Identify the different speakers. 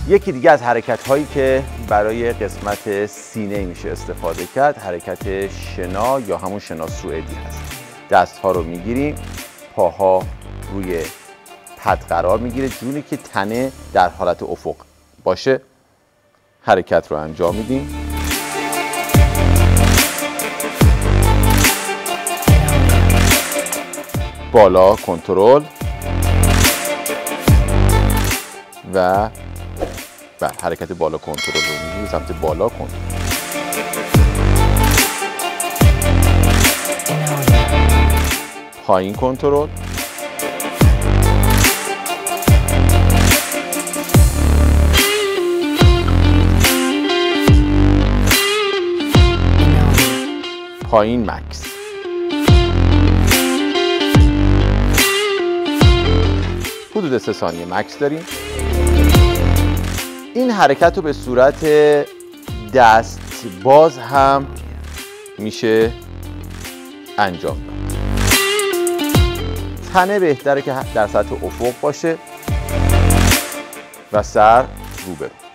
Speaker 1: یکی دیگه از حرکت هایی که برای قسمت سینه میشه استفاده کرد حرکت شنا یا همون شنا سوئدی هست. دست ها رو میگیریم، پاها روی پد قرار میگیره جوری که تنه در حالت افق باشه. حرکت رو انجام میدیم. بالا کنترل و حرکت بالا کنترل رو می‌گیریم سمت بالا کنترل. پایین کنترل. پایین مکس. حدود 3 ثانیه مکس داریم. این حرکت رو به صورت دست باز هم میشه انجام داد. تنه بهتره که در سطح افق باشه و سر رو به رو.